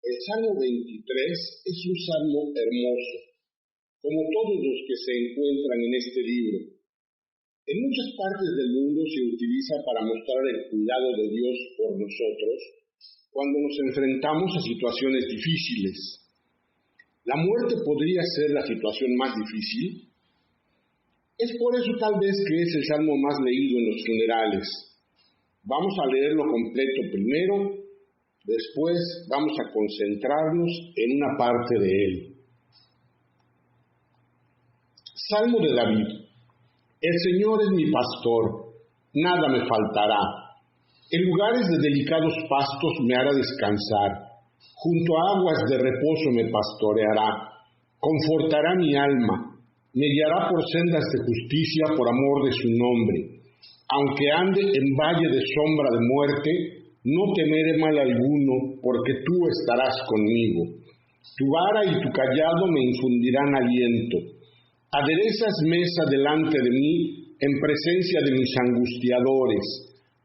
El Salmo 23 es un salmo hermoso, como todos los que se encuentran en este libro. En muchas partes del mundo se utiliza para mostrar el cuidado de Dios por nosotros cuando nos enfrentamos a situaciones difíciles. ¿La muerte podría ser la situación más difícil? Es por eso tal vez que es el salmo más leído en los funerales. Vamos a leerlo completo primero, después vamos a concentrarnos en una parte de él. Salmo de David. El Señor es mi pastor, nada me faltará. En lugares de delicados pastos me hará descansar. Junto a aguas de reposo me pastoreará. Confortará mi alma. Me guiará por sendas de justicia por amor de su nombre. Aunque ande en valle de sombra de muerte, no temeré mal alguno, porque tú estarás conmigo. Tu vara y tu callado me infundirán aliento. Aderezas mesa delante de mí, en presencia de mis angustiadores.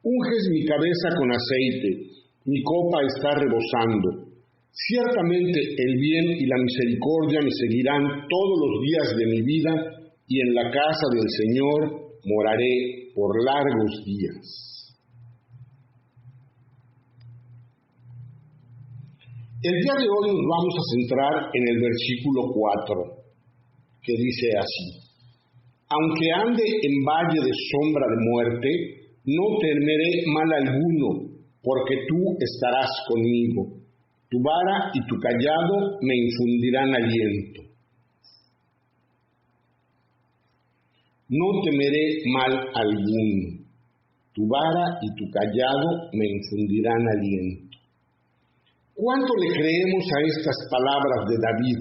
Unges mi cabeza con aceite, mi copa está rebosando. Ciertamente el bien y la misericordia me seguirán todos los días de mi vida, y en la casa del Señor moraré por largos días. El día de hoy nos vamos a centrar en el versículo 4, que dice así: Aunque ande en valle de sombra de muerte, no temeré mal alguno, porque tú estarás conmigo. Tu vara y tu callado me infundirán aliento. No temeré mal alguno. Tu vara y tu callado me infundirán aliento. ¿Cuánto le creemos a estas palabras de David?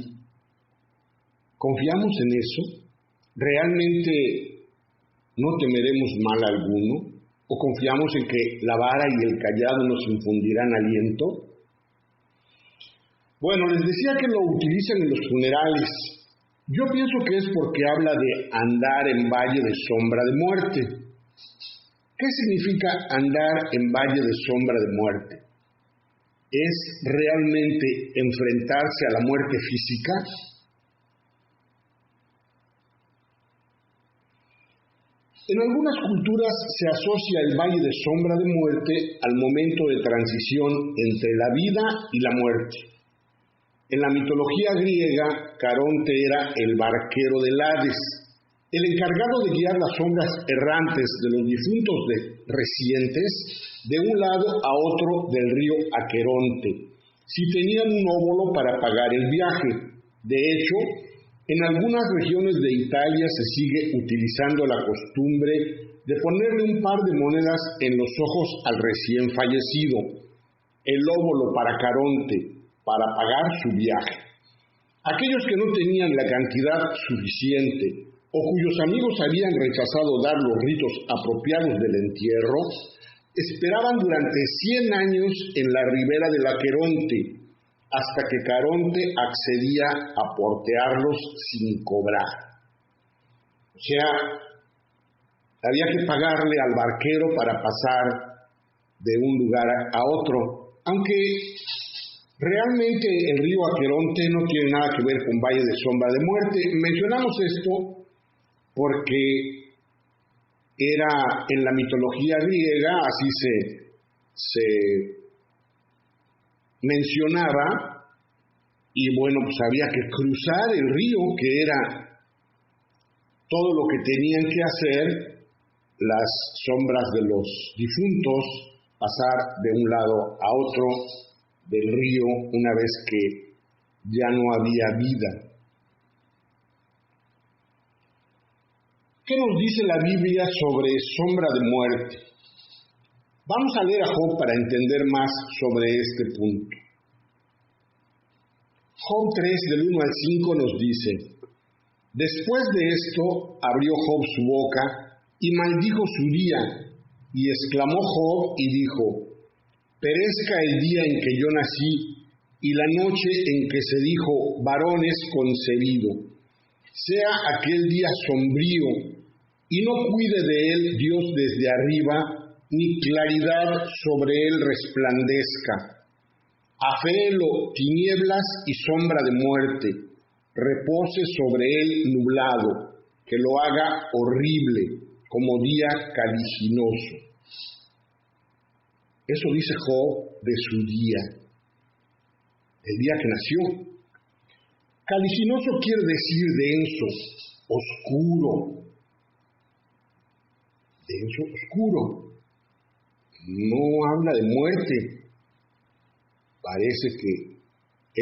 ¿Confiamos en eso? ¿Realmente no temeremos mal alguno? ¿O confiamos en que la vara y el callado nos infundirán aliento? Bueno, les decía que lo utilizan en los funerales. Yo pienso que es porque habla de andar en valle de sombra de muerte. ¿Qué significa andar en valle de sombra de muerte? ¿Es realmente enfrentarse a la muerte física? En algunas culturas se asocia el valle de sombra de muerte al momento de transición entre la vida y la muerte. En la mitología griega, Caronte era el barquero del Hades, el encargado de guiar las sombras errantes de los difuntos recientes de un lado a otro del río Aqueronte, si tenían un óbolo para pagar el viaje. De hecho, en algunas regiones de Italia se sigue utilizando la costumbre de ponerle un par de monedas en los ojos al recién fallecido, el óbolo para Caronte, para pagar su viaje. Aquellos que no tenían la cantidad suficiente o cuyos amigos habían rechazado dar los ritos apropiados del entierro, esperaban durante 100 años en la ribera del Aqueronte, hasta que Caronte accedía a portearlos sin cobrar. O sea, había que pagarle al barquero para pasar de un lugar a otro, aunque realmente el río Aqueronte no tiene nada que ver con valle de sombra de muerte. Mencionamos esto porque era en la mitología griega, así se mencionaba, y bueno, pues había que cruzar el río, que era todo lo que tenían que hacer las sombras de los difuntos, pasar de un lado a otro del río una vez que ya no había vida. ¿Qué nos dice la Biblia sobre sombra de muerte? Vamos a leer a Job para entender más sobre este punto. Job 3, del 1 al 5 nos dice: Después de esto abrió Job su boca y maldijo su día, y exclamó Job y dijo: Perezca el día en que yo nací, y la noche en que se dijo varón es concebido. Sea aquel día sombrío, y no cuide de él Dios desde arriba, ni claridad sobre él resplandezca. Aféelo tinieblas y sombra de muerte, repose sobre él nublado, que lo haga horrible, como día caliginoso. Eso dice Job de su día, el día que nació. Caliginoso quiere decir denso, oscuro. Denso, oscuro. No habla de muerte. Parece que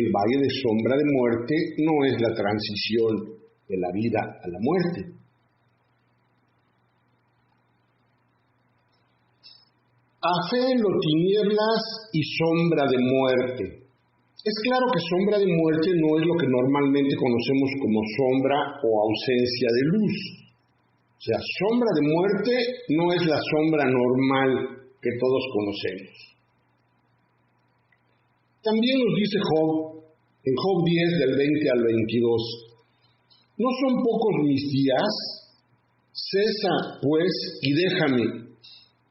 el valle de sombra de muerte no es la transición de la vida a la muerte. Aféelo tinieblas y sombra de muerte. Es claro que sombra de muerte no es lo que normalmente conocemos como sombra o ausencia de luz. O sea, sombra de muerte no es la sombra normal que todos conocemos. También nos dice Job, en Job 10 del 20 al 22, ¿no son pocos mis días? Cesa, pues, y déjame,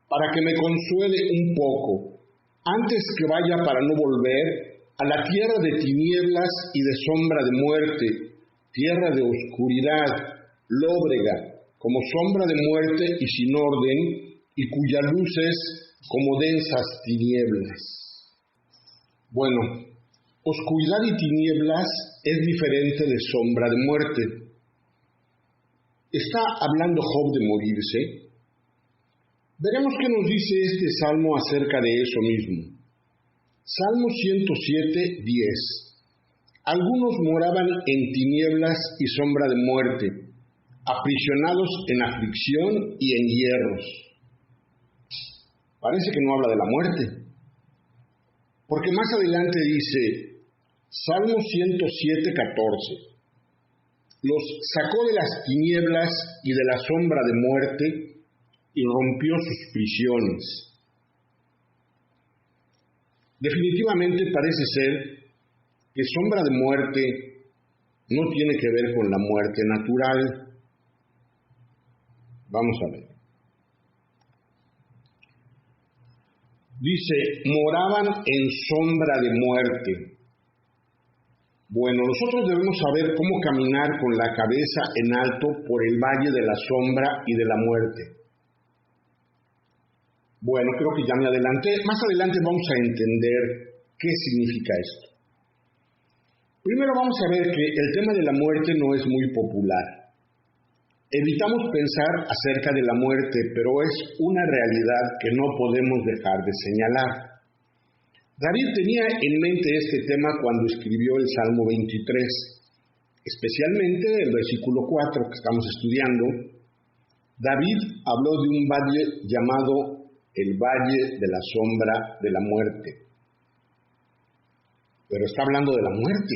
para que me consuele un poco, antes que vaya para no volver a la tierra de tinieblas y de sombra de muerte, tierra de oscuridad, lóbrega, como sombra de muerte y sin orden, y cuya luz es como densas tinieblas. Bueno, oscuridad y tinieblas es diferente de sombra de muerte. ¿Está hablando Job de morirse? Veremos qué nos dice este salmo acerca de eso mismo. Salmo 107, 10. Algunos moraban en tinieblas y sombra de muerte, aprisionados en aflicción y en hierros. Parece que no habla de la muerte. Porque más adelante dice, Salmo 107, 14, los sacó de las tinieblas y de la sombra de muerte y rompió sus prisiones. Definitivamente parece ser que sombra de muerte no tiene que ver con la muerte natural. Vamos a ver. Dice, moraban en sombra de muerte. Bueno, nosotros debemos saber cómo caminar con la cabeza en alto por el valle de la sombra y de la muerte. Bueno, creo que ya me adelanté. Más adelante vamos a entender qué significa esto. Primero vamos a ver que el tema de la muerte no es muy popular. Evitamos pensar acerca de la muerte, pero es una realidad que no podemos dejar de señalar. David tenía en mente este tema cuando escribió el Salmo 23, especialmente el versículo 4 que estamos estudiando. David habló de un valle llamado el Valle de la Sombra de la Muerte. Pero está hablando de la muerte.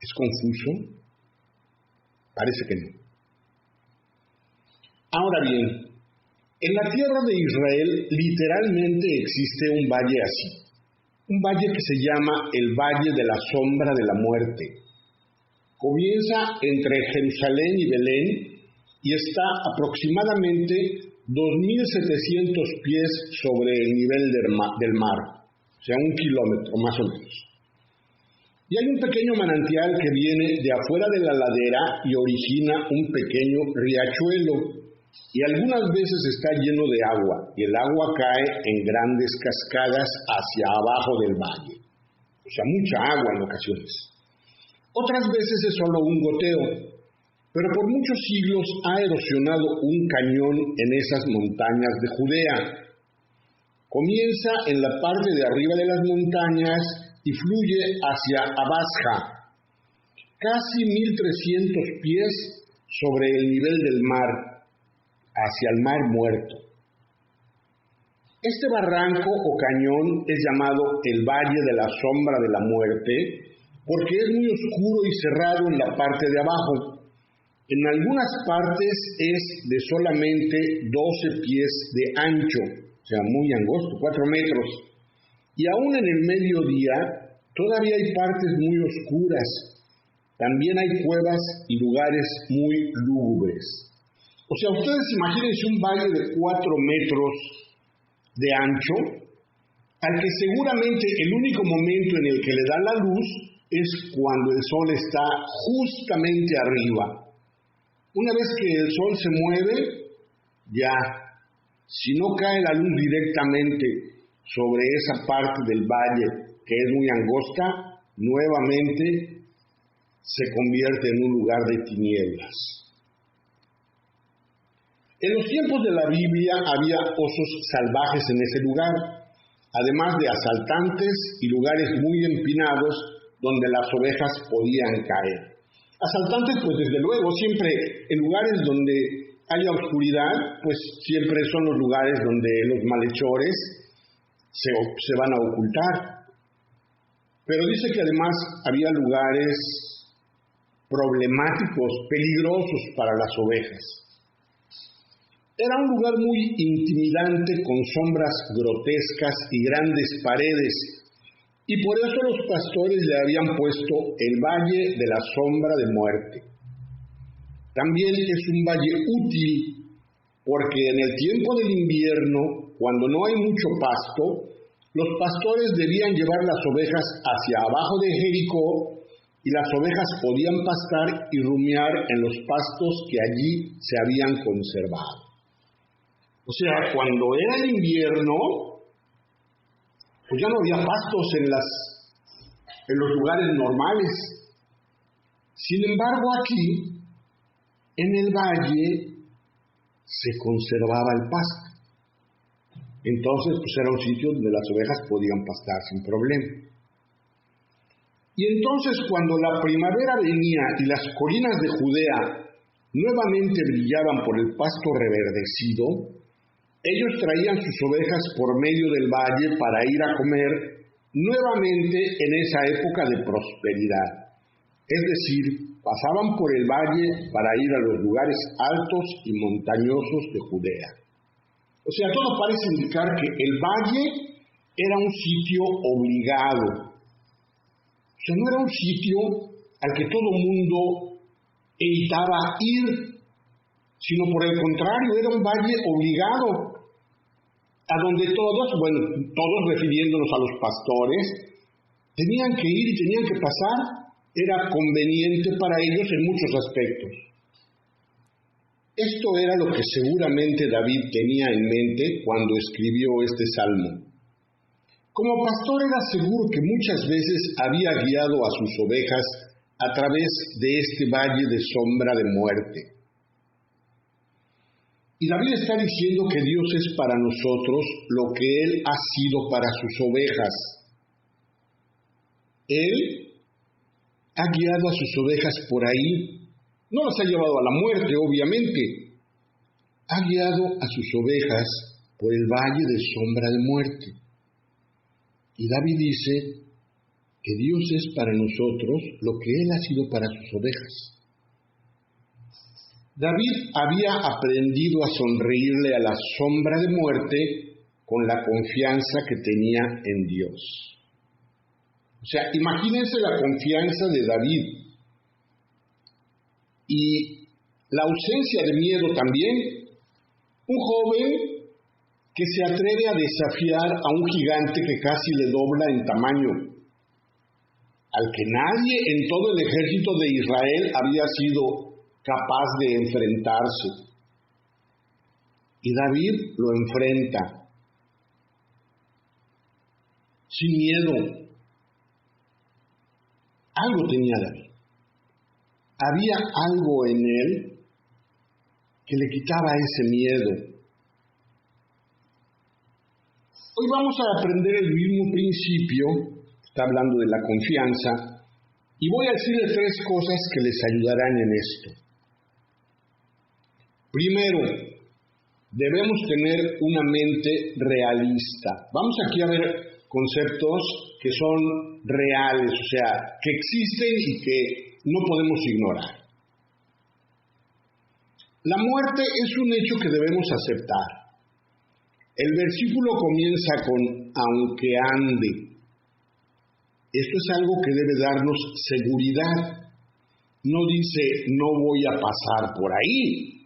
¿Es confuso? Parece que no. Ahora bien, en la tierra de Israel literalmente existe un valle así. Un valle que se llama el Valle de la Sombra de la Muerte. Comienza entre Jerusalén y Belén y está aproximadamente 2.700 pies sobre el nivel del mar, o sea, 1 kilómetro más o menos. Y hay un pequeño manantial que viene de afuera de la ladera y origina un pequeño riachuelo, y algunas veces está lleno de agua, y el agua cae en grandes cascadas hacia abajo del valle, o sea, mucha agua en ocasiones. Otras veces es solo un goteo, pero por muchos siglos ha erosionado un cañón en esas montañas de Judea. Comienza en la parte de arriba de las montañas y fluye hacia Abasja, casi 1.300 pies sobre el nivel del mar, hacia el mar muerto. Este barranco o cañón es llamado el Valle de la Sombra de la Muerte porque es muy oscuro y cerrado en la parte de abajo. En algunas partes es de solamente 12 pies de ancho, o sea, muy angosto, 4 metros. Y aún en el mediodía todavía hay partes muy oscuras. También hay cuevas y lugares muy lúgubres. O sea, ustedes imagínense un valle de 4 metros de ancho al que seguramente el único momento en el que le da la luz es cuando el sol está justamente arriba. Una vez que el sol se mueve, ya, si no cae la luz directamente sobre esa parte del valle que es muy angosta, nuevamente se convierte en un lugar de tinieblas. En los tiempos de la Biblia había osos salvajes en ese lugar, además de asaltantes y lugares muy empinados donde las ovejas podían caer. Asaltantes, pues desde luego, siempre en lugares donde haya oscuridad, pues siempre son los lugares donde los malhechores se van a ocultar. Pero dice que además había lugares problemáticos, peligrosos para las ovejas. Era un lugar muy intimidante con sombras grotescas y grandes paredes, y por eso los pastores le habían puesto el Valle de la Sombra de Muerte. También es un valle útil porque en el tiempo del invierno, cuando no hay mucho pasto, los pastores debían llevar las ovejas hacia abajo de Jericó y las ovejas podían pastar y rumiar en los pastos que allí se habían conservado. O sea, cuando era el invierno, pues ya no había pastos en los lugares normales. Sin embargo, aquí, en el valle, se conservaba el pasto. Entonces, pues era un sitio donde las ovejas podían pastar sin problema. Y entonces, cuando la primavera venía y las colinas de Judea nuevamente brillaban por el pasto reverdecido, ellos traían sus ovejas por medio del valle para ir a comer nuevamente en esa época de prosperidad. Es decir, pasaban por el valle para ir a los lugares altos y montañosos de Judea. O sea, todo parece indicar que el valle era un sitio obligado. O sea, no era un sitio al que todo mundo evitaba ir, sino por el contrario, era un valle obligado, a donde todos refiriéndonos a los pastores, tenían que ir y tenían que pasar. Era conveniente para ellos en muchos aspectos. Esto era lo que seguramente David tenía en mente cuando escribió este salmo. Como pastor era seguro que muchas veces había guiado a sus ovejas a través de este valle de sombra de muerte. Y David está diciendo que Dios es para nosotros lo que Él ha sido para sus ovejas. Él ha guiado a sus ovejas por ahí. No las ha llevado a la muerte, obviamente. Ha guiado a sus ovejas por el valle de sombra de muerte. Y David dice que Dios es para nosotros lo que Él ha sido para sus ovejas. David había aprendido a sonreírle a la sombra de muerte con la confianza que tenía en Dios. O sea, imagínense la confianza de David y la ausencia de miedo también. Un joven que se atreve a desafiar a un gigante que casi le dobla en tamaño, al que nadie en todo el ejército de Israel había sido capaz de enfrentarse. Y David lo enfrenta sin miedo. Algo tenía David. Había algo en él que le quitaba ese miedo. Hoy vamos a aprender el mismo principio, está hablando de la confianza, y voy a decirle 3 cosas que les ayudarán en esto. Primero, debemos tener una mente realista. Vamos aquí a ver conceptos que son reales, o sea, que existen y que no podemos ignorar. La muerte es un hecho que debemos aceptar. El versículo comienza con aunque ande. Esto es algo que debe darnos seguridad. No dice no voy a pasar por ahí.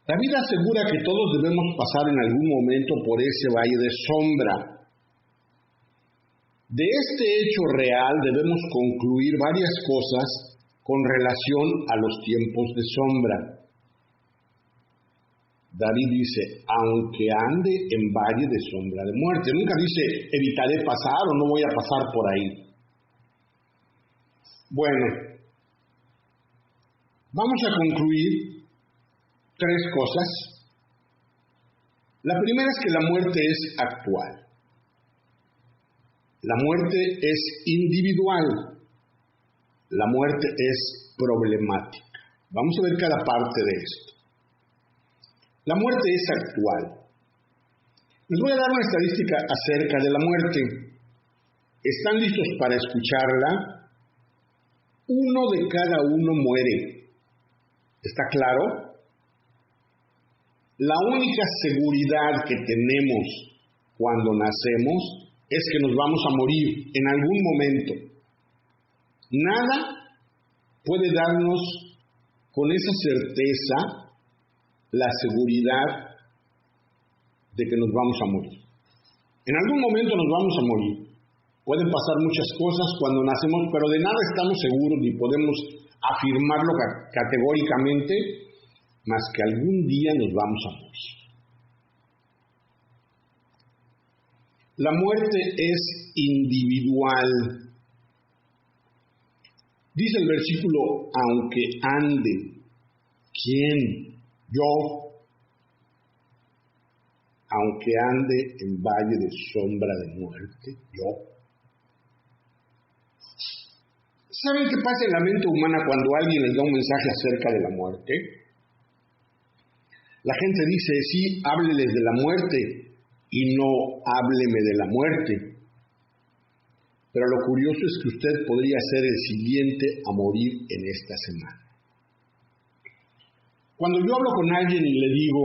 David asegura que todos debemos pasar en algún momento por ese valle de sombra. De este hecho real debemos concluir varias cosas con relación a los tiempos de sombra. David dice, aunque ande en valle de sombra de muerte. Nunca dice, evitaré pasar o no voy a pasar por ahí. Bueno, vamos a concluir tres cosas. La primera es que la muerte es actual. La muerte es individual. La muerte es problemática. Vamos a ver cada parte de esto. La muerte es actual. Les voy a dar una estadística acerca de la muerte. ¿Están listos para escucharla? 1 de cada 1 muere. ¿Está claro? La única seguridad que tenemos cuando nacemos es que nos vamos a morir en algún momento. Nada puede darnos con esa certeza la seguridad de que nos vamos a morir. En algún momento nos vamos a morir. Pueden pasar muchas cosas cuando nacemos, pero de nada estamos seguros ni podemos afirmarlo categóricamente, más que algún día nos vamos a morir. La muerte es individual. Dice el versículo, aunque ande. ¿Quién? Yo. Aunque ande en valle de sombra de muerte, yo. ¿Saben qué pasa en la mente humana cuando alguien les da un mensaje acerca de la muerte? La gente dice, sí, hábleles de la muerte y no hábleme de la muerte. Pero lo curioso es que usted podría ser el siguiente a morir en esta semana. Cuando yo hablo con alguien y le digo,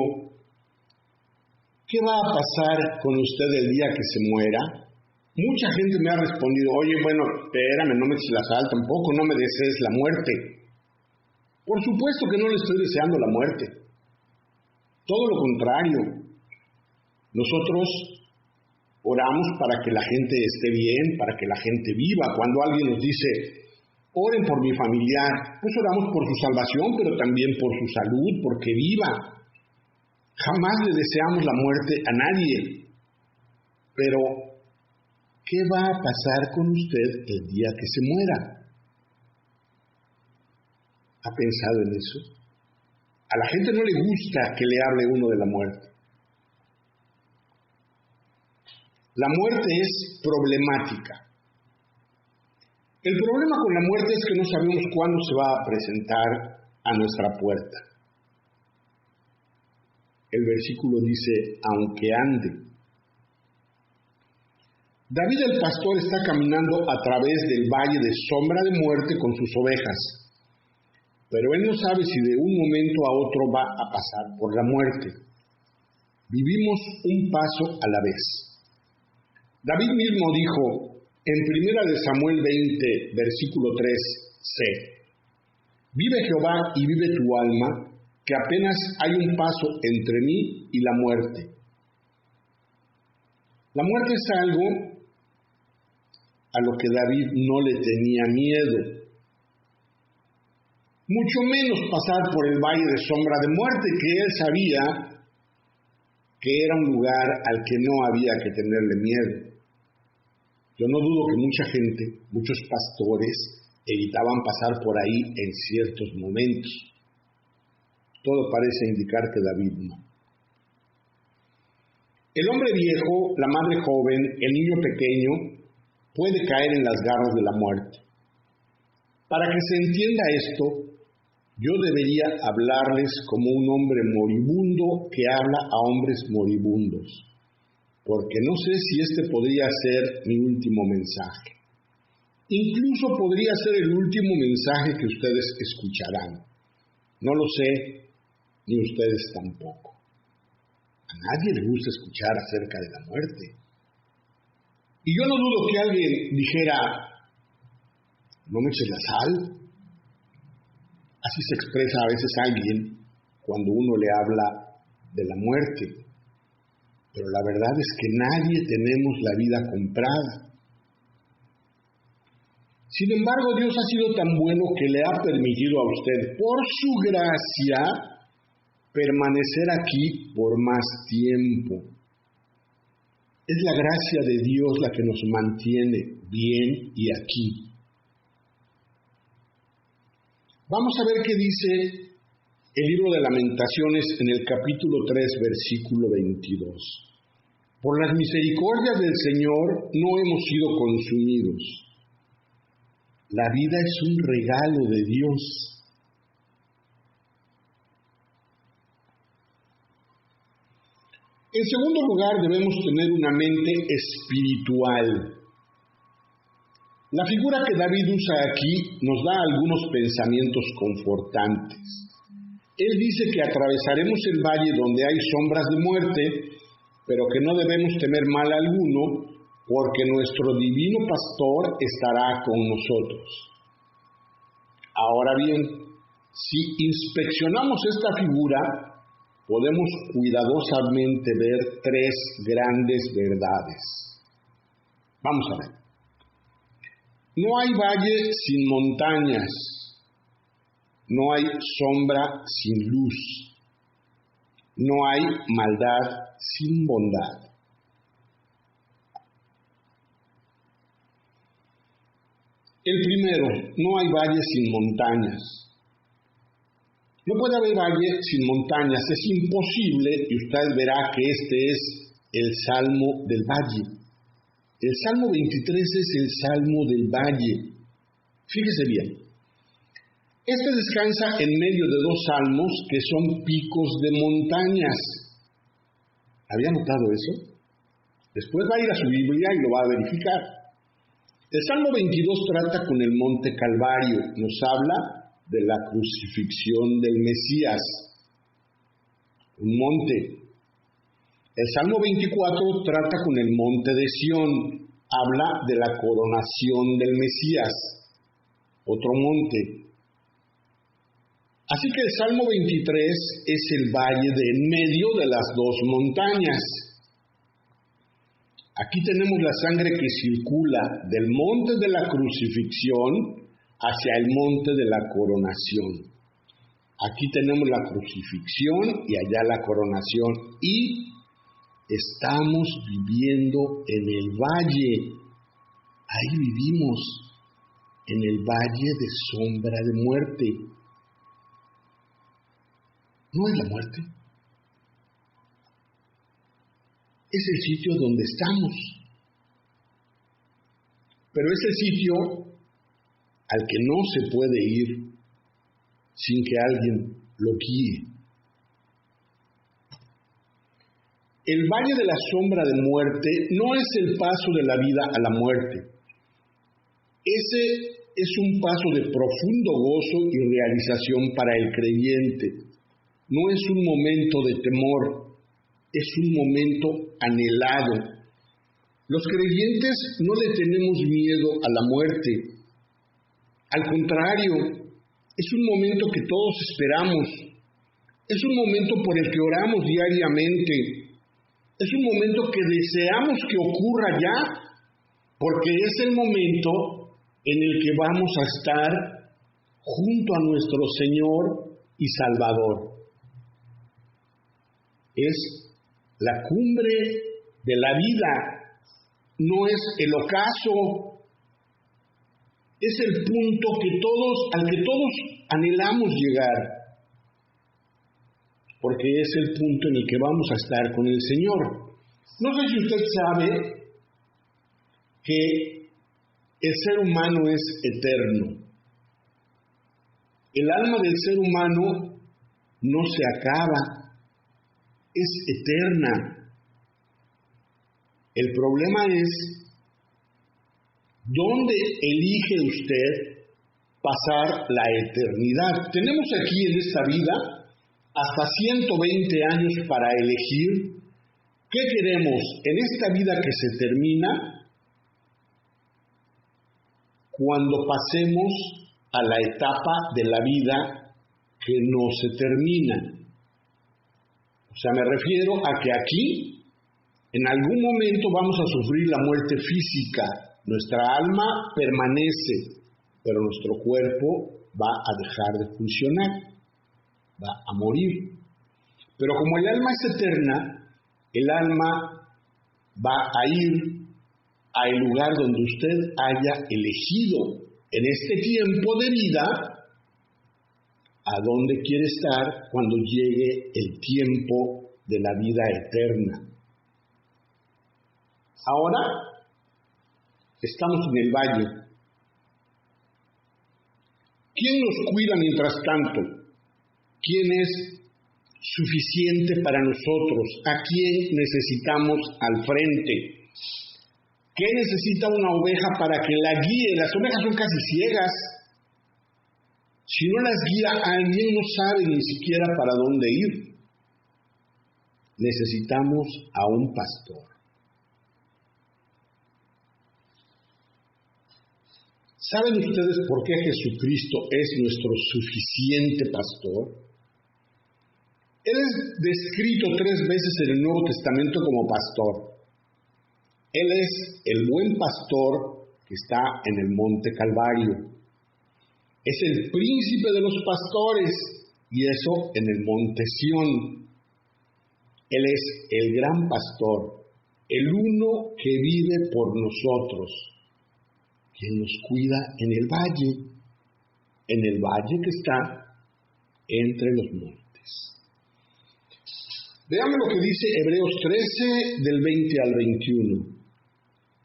¿qué va a pasar con usted el día que se muera? Mucha gente me ha respondido, oye, bueno, espérame, no me eches la sal tampoco, no me desees la muerte. Por supuesto que no le estoy deseando la muerte. Todo lo contrario. Nosotros oramos para que la gente esté bien, para que la gente viva. Cuando alguien nos dice, oren por mi familiar, pues oramos por su salvación, pero también por su salud, porque viva. Jamás le deseamos la muerte a nadie. Pero, ¿qué va a pasar con usted el día que se muera? ¿Ha pensado en eso? A la gente no le gusta que le hable uno de la muerte. La muerte es problemática. El problema con la muerte es que no sabemos cuándo se va a presentar a nuestra puerta. El versículo dice, aunque ande. David el pastor está caminando a través del valle de sombra de muerte con sus ovejas, pero él no sabe si de un momento a otro va a pasar por la muerte. Vivimos un paso a la vez. David mismo dijo en 1 de Samuel 20, versículo 3c, vive Jehová y vive tu alma, que apenas hay un paso entre mí y la muerte. La muerte es algo a lo que David no le tenía miedo, mucho menos pasar por el valle de sombra de muerte, que él sabía que era un lugar al que no había que tenerle miedo. Yo no dudo que mucha gente, muchos pastores, evitaban pasar por ahí en ciertos momentos. Todo parece indicar que David no. El hombre viejo, la madre joven, el niño pequeño, puede caer en las garras de la muerte. Para que se entienda esto, yo debería hablarles como un hombre moribundo que habla a hombres moribundos, porque no sé si este podría ser mi último mensaje. Incluso podría ser el último mensaje que ustedes escucharán. No lo sé, ni ustedes tampoco. A nadie le gusta escuchar acerca de la muerte. Y yo no dudo que alguien dijera, no me eches la sal. Así se expresa a veces alguien cuando uno le habla de la muerte. Pero la verdad es que nadie tenemos la vida comprada. Sin embargo, Dios ha sido tan bueno que le ha permitido a usted, por su gracia, permanecer aquí por más tiempo. Es la gracia de Dios la que nos mantiene bien y aquí. Vamos a ver qué dice el libro de Lamentaciones en el capítulo 3, versículo 22. Por las misericordias del Señor no hemos sido consumidos. La vida es un regalo de Dios. En segundo lugar, debemos tener una mente espiritual. La figura que David usa aquí nos da algunos pensamientos confortantes. Él dice que atravesaremos el valle donde hay sombras de muerte, pero que no debemos temer mal alguno, porque nuestro divino pastor estará con nosotros. Ahora bien, si inspeccionamos esta figura, podemos cuidadosamente ver tres grandes verdades. Vamos a ver. No hay valle sin montañas, no hay sombra sin luz, no hay maldad sin bondad. El primero, no hay valle sin montañas. No puede haber valle sin montañas, es imposible, y usted verá que este es el Salmo del Valle. El Salmo 23 es el Salmo del Valle. Fíjese bien. Este descansa en medio de dos salmos que son picos de montañas. ¿Había notado eso? Después va a ir a su Biblia y lo va a verificar. El Salmo 22 trata con el monte Calvario, nos habla de la crucifixión del Mesías, un monte. El Salmo 24 trata con el monte de Sión, habla de la coronación del Mesías, otro monte. Así que el Salmo 23 es el valle de en medio de las dos montañas. Aquí tenemos la sangre que circula del monte de la crucifixión hacia el monte de la coronación. Aquí tenemos la crucifixión y allá la coronación. Y estamos viviendo en el valle. Ahí vivimos, en el valle de sombra de muerte. ¿No es la muerte? Es el sitio donde estamos. Pero es el sitio al que no se puede ir sin que alguien lo guíe. El valle de la sombra de muerte no es el paso de la vida a la muerte. Ese es un paso de profundo gozo y realización para el creyente. No es un momento de temor, es un momento anhelado. Los creyentes no le tenemos miedo a la muerte. Al contrario, es un momento que todos esperamos. Es un momento por el que oramos diariamente. Es un momento que deseamos que ocurra ya, porque es el momento en el que vamos a estar junto a nuestro Señor y Salvador. Es la cumbre de la vida, no es el ocaso, es el punto al que todos anhelamos llegar, porque es el punto en el que vamos a estar con el Señor. No sé si usted sabe que el ser humano es eterno. El alma del ser humano no se acaba, es eterna. El problema es dónde elige usted pasar la eternidad. Tenemos aquí en esta vida hasta 120 años para elegir qué queremos en esta vida que se termina cuando pasemos a la etapa de la vida que no se termina. O sea, me refiero a que aquí, en algún momento vamos a sufrir la muerte física. Nuestra alma permanece, pero nuestro cuerpo va a dejar de funcionar, va a morir. Pero como el alma es eterna, el alma va a ir al lugar donde usted haya elegido en este tiempo de vida, a dónde quiere estar cuando llegue el tiempo de la vida eterna. Ahora estamos en el valle. ¿Quién nos cuida mientras tanto? ¿Quién es suficiente para nosotros? ¿A quién necesitamos al frente? ¿Qué necesita una oveja para que la guíe? Las ovejas son casi ciegas. Si no las guía alguien, no sabe ni siquiera para dónde ir. Necesitamos a un pastor. ¿Saben ustedes por qué Jesucristo es nuestro suficiente pastor? Él es descrito 3 veces en el Nuevo Testamento como pastor. Él es el buen pastor que está en el Monte Calvario. Es el príncipe de los pastores, y eso en el Monte Sión. Él es el gran pastor, el uno que vive por nosotros, quien nos cuida en el valle que está entre los montes. Veamos lo que dice Hebreos 13, del 20 al 21.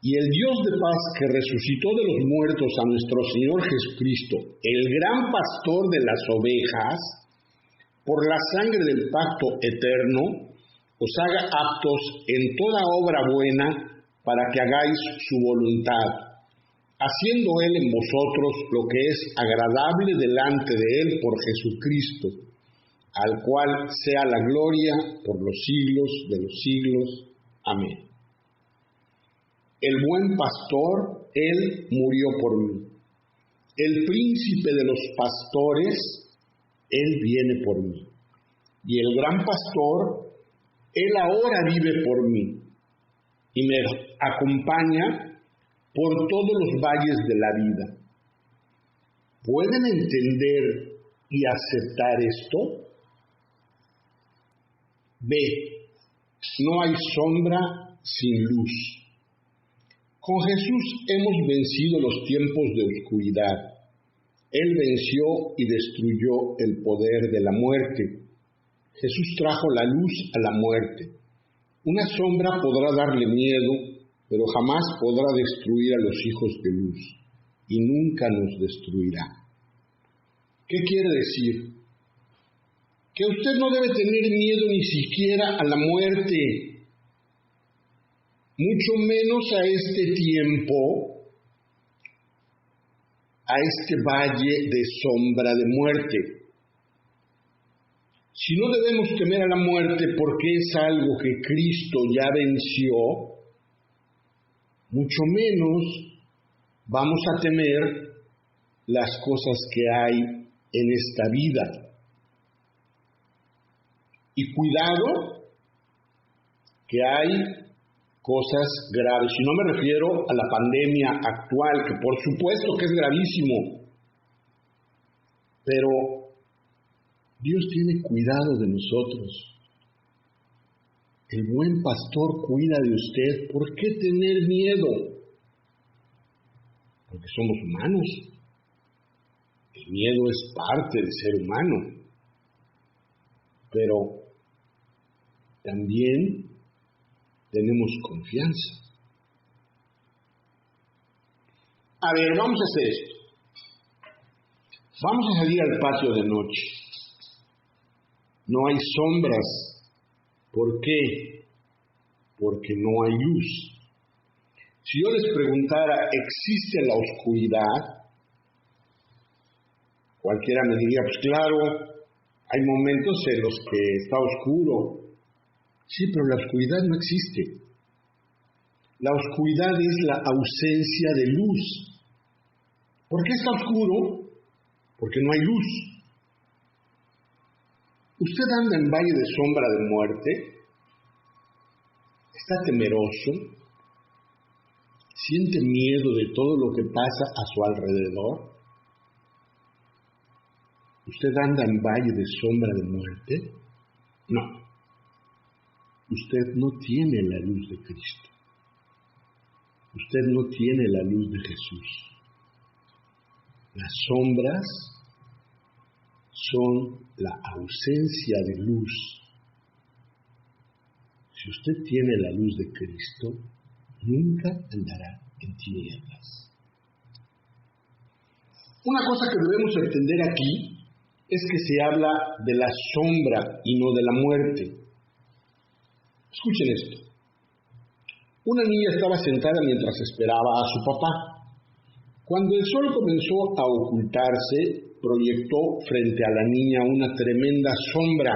Y el Dios de paz que resucitó de los muertos a nuestro Señor Jesucristo, el gran pastor de las ovejas, por la sangre del pacto eterno, os haga aptos en toda obra buena para que hagáis su voluntad, haciendo Él en vosotros lo que es agradable delante de Él por Jesucristo, al cual sea la gloria por los siglos de los siglos. Amén. El buen pastor, Él murió por mí. El príncipe de los pastores, Él viene por mí. Y el gran pastor, Él ahora vive por mí y me acompaña por todos los valles de la vida. ¿Pueden entender y aceptar esto? B. No hay sombra sin luz. Con Jesús hemos vencido los tiempos de oscuridad. Él venció y destruyó el poder de la muerte. Jesús trajo la luz a la muerte. Una sombra podrá darle miedo, pero jamás podrá destruir a los hijos de luz, y nunca nos destruirá. ¿Qué quiere decir? Que usted no debe tener miedo ni siquiera a la muerte, mucho menos a este tiempo, a este valle de sombra de muerte. Si no debemos temer a la muerte porque es algo que Cristo ya venció, mucho menos vamos a temer las cosas que hay en esta vida. Y cuidado, que hay cosas graves. Y no me refiero a la pandemia actual, que por supuesto que es gravísimo, pero Dios tiene cuidado de nosotros. El buen pastor cuida de usted. ¿Por qué tener miedo? Porque somos humanos. El miedo es parte del ser humano. Pero también tenemos confianza. A ver, vamos a hacer esto. Vamos a salir al patio de noche. No hay sombras. ¿Por qué? Porque no hay luz. Si yo les preguntara, ¿existe la oscuridad? Cualquiera me diría, pues claro, hay momentos en los que está oscuro. Sí, pero la oscuridad no existe. La oscuridad es la ausencia de luz. ¿Por qué está oscuro? Porque no hay luz. Usted anda en valle de sombra de muerte, está temeroso, siente miedo de todo lo que pasa a su alrededor. ¿Usted anda en valle de sombra de muerte? No. Usted no tiene la luz de Cristo. Usted no tiene la luz de Jesús. Las sombras son la ausencia de luz. Si usted tiene la luz de Cristo, nunca andará en tinieblas. Una cosa que debemos entender aquí es que se habla de la sombra y no de la muerte. Escuchen esto. Una niña estaba sentada mientras esperaba a su papá. Cuando el sol comenzó a ocultarse, proyectó frente a la niña una tremenda sombra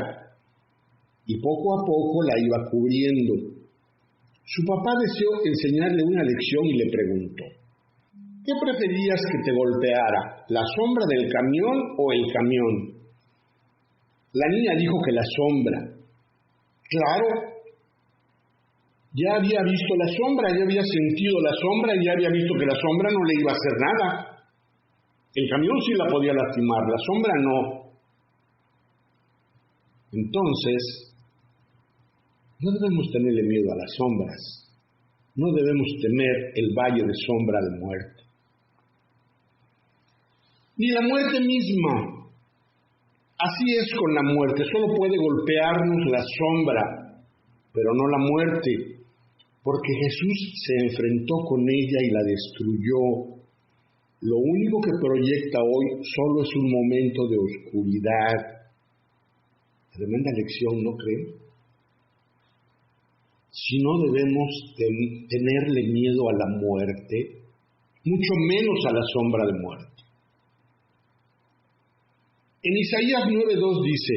y poco a poco la iba cubriendo. Su papá deseó enseñarle una lección y le preguntó: ¿qué preferías que te golpeara, la sombra del camión o el camión? La niña dijo que la sombra. Claro, ya había visto la sombra, ya había sentido la sombra y ya había visto que la sombra no le iba a hacer nada. El camión sí la podía lastimar, la sombra no. Entonces, no debemos tenerle miedo a las sombras. No debemos temer el valle de sombra de muerte. Ni la muerte misma. Así es con la muerte. Solo puede golpearnos la sombra, pero no la muerte, porque Jesús se enfrentó con ella y la destruyó. Lo único que proyecta hoy solo es un momento de oscuridad. Tremenda lección, ¿no creen? Si no debemos tenerle miedo a la muerte, mucho menos a la sombra de muerte. En Isaías 9:2 dice: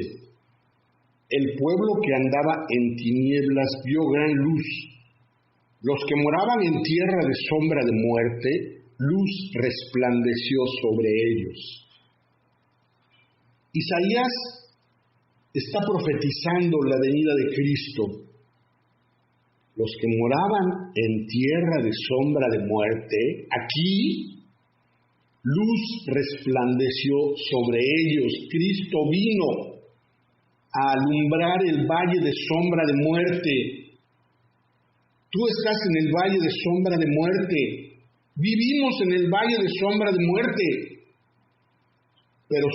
el pueblo que andaba en tinieblas vio gran luz. Los que moraban en tierra de sombra de muerte, luz resplandeció sobre ellos. Isaías está profetizando la venida de Cristo. Los que moraban en tierra de sombra de muerte, aquí luz resplandeció sobre ellos. Cristo vino a alumbrar el valle de sombra de muerte. Tú estás en el valle de sombra de muerte. Vivimos en el valle de sombra de muerte. Pero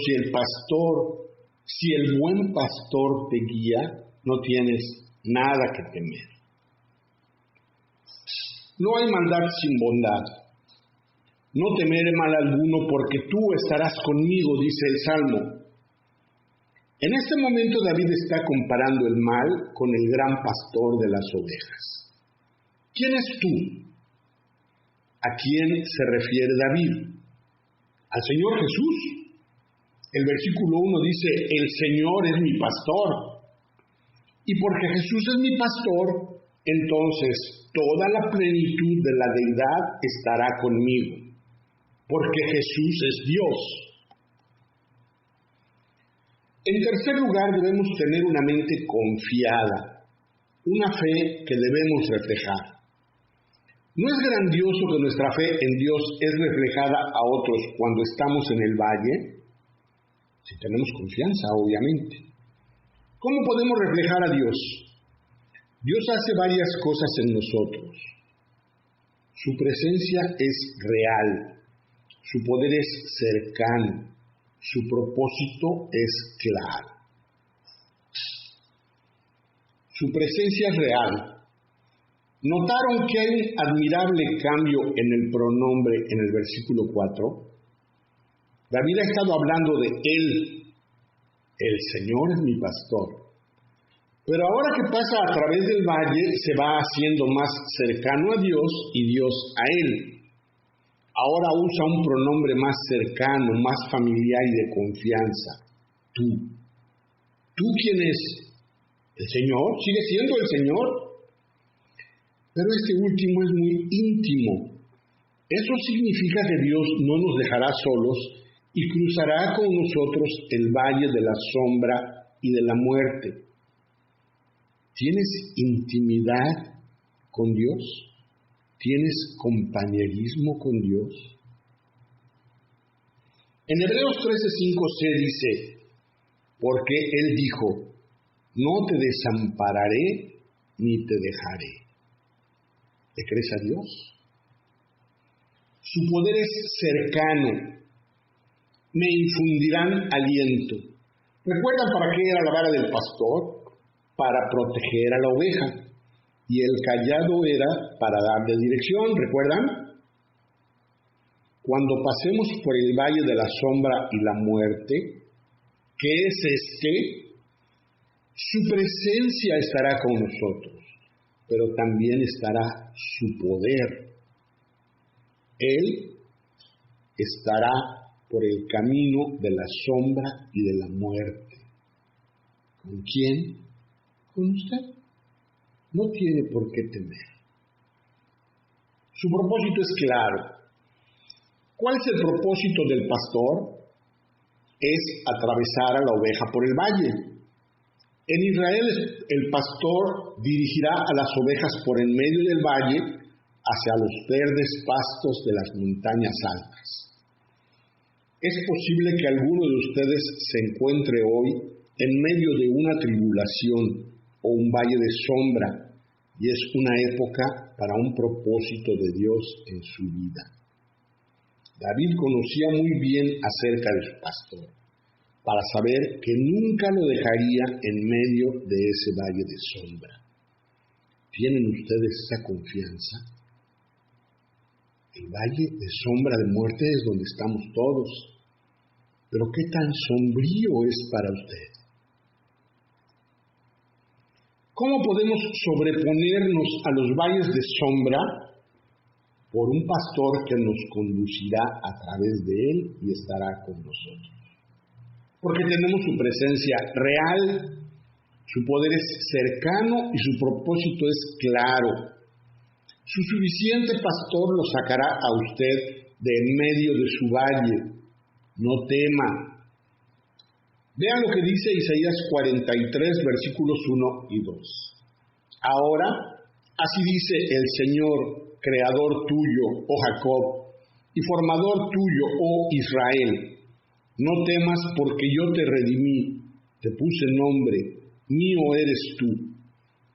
si el buen pastor te guía, no tienes nada que temer. No hay maldad sin bondad. No temeré mal alguno, porque tú estarás conmigo, dice el Salmo. En este momento David está comparando el mal con el gran pastor de las ovejas. ¿Quién es tú? ¿A quién se refiere David? Al Señor Jesús. El versículo 1 dice: el Señor es mi pastor. Y porque Jesús es mi pastor, entonces toda la plenitud de la deidad estará conmigo. Porque Jesús es Dios. En tercer lugar, debemos tener una mente confiada, una fe que debemos reflejar. ¿No es grandioso que nuestra fe en Dios es reflejada a otros cuando estamos en el valle? Si tenemos confianza, obviamente. ¿Cómo podemos reflejar a Dios? Dios hace varias cosas en nosotros. Su presencia es real. Su poder es cercano, su propósito es claro. Su presencia es real. ¿Notaron que hay un admirable cambio en el pronombre en el versículo 4? David ha estado hablando de él. El Señor es mi pastor. Pero ahora que pasa a través del valle, se va haciendo más cercano a Dios y Dios a él. Ahora usa un pronombre más cercano, más familiar y de confianza. Tú. ¿Tú quién es? ¿El Señor? ¿Sigue siendo el Señor? Pero este último es muy íntimo. Eso significa que Dios no nos dejará solos y cruzará con nosotros el valle de la sombra y de la muerte. ¿Tienes intimidad con Dios? ¿Tienes compañerismo con Dios? En Hebreos 13:5c dice: porque Él dijo, no te desampararé ni te dejaré. ¿Le crees a Dios? Su poder es cercano. Me infundirán aliento. ¿Recuerdan para qué era la vara del pastor? Para proteger a la oveja. Y el cayado era para darle dirección, ¿recuerdan? Cuando pasemos por el valle de la sombra y la muerte, ¿qué es este? Su presencia estará con nosotros, pero también estará su poder. Él estará por el camino de la sombra y de la muerte. ¿Con quién? Con usted. No tiene por qué temer. Su propósito es claro. ¿Cuál es el propósito del pastor? Es atravesar a la oveja por el valle. En Israel el pastor dirigirá a las ovejas por en medio del valle hacia los verdes pastos de las montañas altas. Es posible que alguno de ustedes se encuentre hoy en medio de una tribulación o un valle de sombra, y es una época para un propósito de Dios en su vida. David conocía muy bien acerca de su pastor, para saber que nunca lo dejaría en medio de ese valle de sombra. ¿Tienen ustedes esa confianza? El valle de sombra de muerte es donde estamos todos, pero ¿qué tan sombrío es para usted? ¿Cómo podemos sobreponernos a los valles de sombra? Por un pastor que nos conducirá a través de él y estará con nosotros. Porque tenemos su presencia real, su poder es cercano y su propósito es claro. Su suficiente pastor lo sacará a usted de en medio de su valle. No tema. Vean lo que dice Isaías 43, versículos 1 y 2. Ahora, así dice el Señor, creador tuyo, oh Jacob, y formador tuyo, oh Israel. No temas porque yo te redimí, te puse nombre, mío eres tú.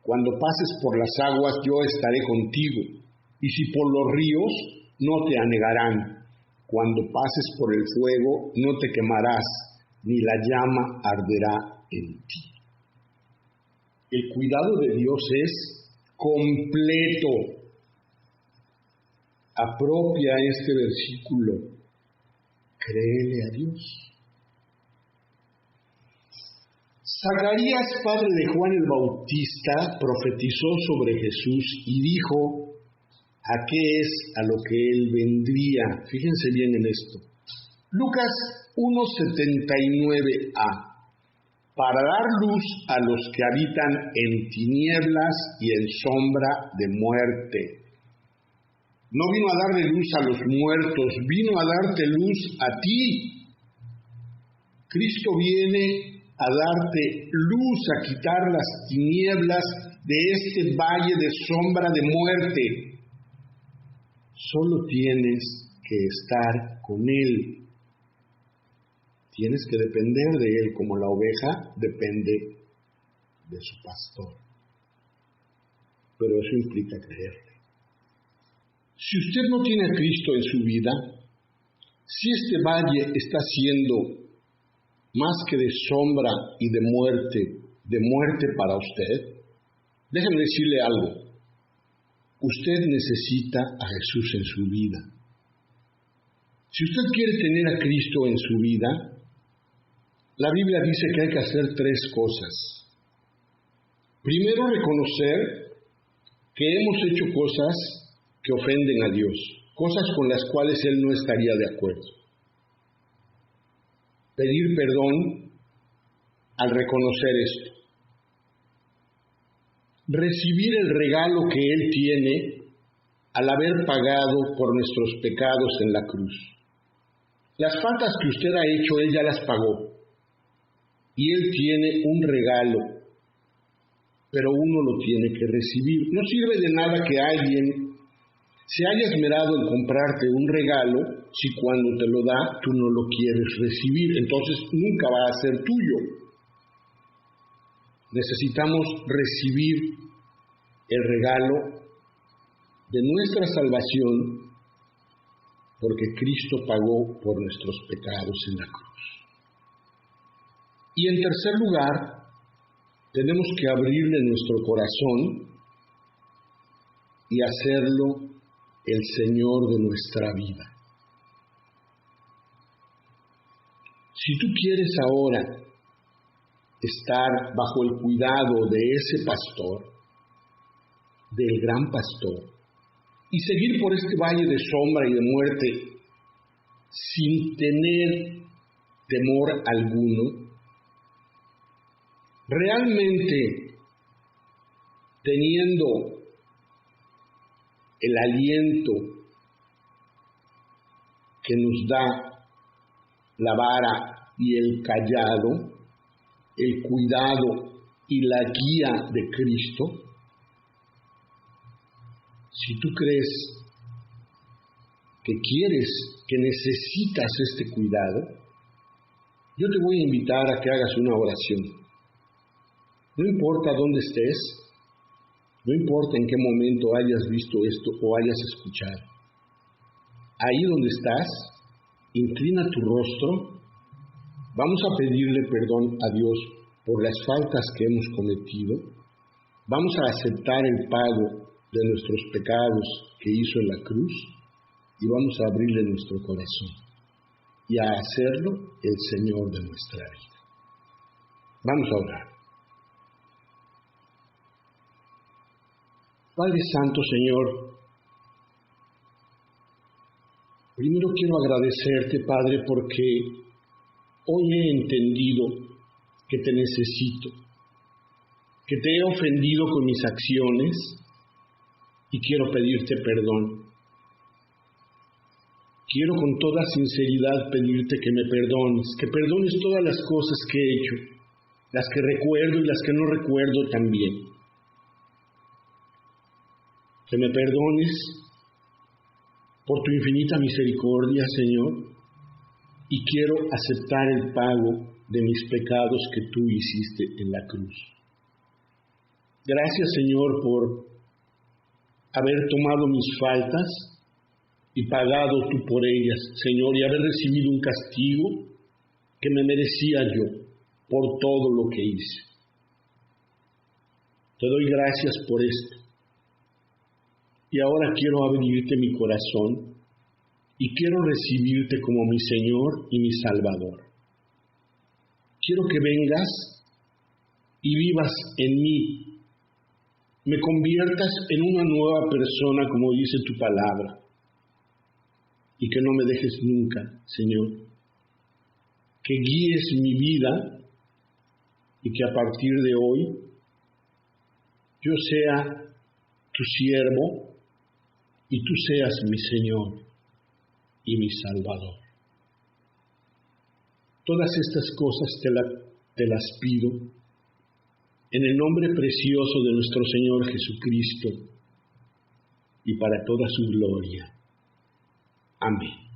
Cuando pases por las aguas yo estaré contigo, y si por los ríos no te anegarán. Cuando pases por el fuego no te quemarás, ni la llama arderá en ti. El cuidado de Dios es completo. Apropia este versículo. Créele a Dios. Zacarías, padre de Juan el Bautista, profetizó sobre Jesús y dijo a qué es a lo que él vendría. Fíjense bien en esto. Lucas 1:79a. Para dar luz a los que habitan en tinieblas y en sombra de muerte. No vino a darle luz a los muertos, vino a darte luz a ti. Cristo viene a darte luz, a quitar las tinieblas de este valle de sombra de muerte. Solo tienes que estar con Él. Tienes que depender de Él como la oveja depende de su pastor. Pero eso implica creerle. Si usted no tiene a Cristo en su vida, si este valle está siendo más que de sombra y de muerte para usted, déjeme decirle algo. Usted necesita a Jesús en su vida. Si usted quiere tener a Cristo en su vida, la Biblia dice que hay que hacer tres cosas. Primero, reconocer que hemos hecho cosas que ofenden a Dios, cosas con las cuales Él no estaría de acuerdo. Pedir perdón al reconocer esto. Recibir el regalo que Él tiene al haber pagado por nuestros pecados en la cruz. Las faltas que usted ha hecho, Él ya las pagó. Y Él tiene un regalo, pero uno lo tiene que recibir. No sirve de nada que alguien se haya esmerado en comprarte un regalo si cuando te lo da tú no lo quieres recibir. Entonces nunca va a ser tuyo. necesitamos recibir el regalo de nuestra salvación porque Cristo pagó por nuestros pecados en la cruz. Y en tercer lugar, tenemos que abrirle nuestro corazón y hacerlo el Señor de nuestra vida. Si tú quieres ahora estar bajo el cuidado de ese pastor, del gran pastor, y seguir por este valle de sombra y de muerte sin tener temor alguno, realmente teniendo el aliento que nos da la vara y el cayado, el cuidado y la guía de Cristo, si tú crees que quieres, que necesitas este cuidado, yo te voy a invitar a que hagas una oración. No importa dónde estés, no importa en qué momento hayas visto esto o hayas escuchado. Ahí donde estás, inclina tu rostro. Vamos a pedirle perdón a Dios por las faltas que hemos cometido. Vamos a aceptar el pago de nuestros pecados que hizo en la cruz y vamos a abrirle nuestro corazón y a hacerlo el Señor de nuestra vida. Vamos a orar. Padre Santo, Señor, primero quiero agradecerte, Padre, porque hoy he entendido que te necesito, que te he ofendido con mis acciones y quiero pedirte perdón. Quiero con toda sinceridad pedirte que me perdones, que perdones todas las cosas que he hecho, las que recuerdo y las que no recuerdo también. Que me perdones por tu infinita misericordia, Señor, y quiero aceptar el pago de mis pecados que tú hiciste en la cruz. Gracias, Señor, por haber tomado mis faltas y pagado tú por ellas, Señor, y haber recibido un castigo que me merecía yo por todo lo que hice. Te doy gracias por esto. Y ahora quiero abrirte mi corazón y quiero recibirte como mi Señor y mi Salvador. Quiero que vengas y vivas en mí, me conviertas en una nueva persona como dice tu palabra y que no me dejes nunca, Señor. Que guíes mi vida y que a partir de hoy yo sea tu siervo y tú seas mi Señor y mi Salvador. Todas estas cosas te las pido en el nombre precioso de nuestro Señor Jesucristo y para toda su gloria. Amén.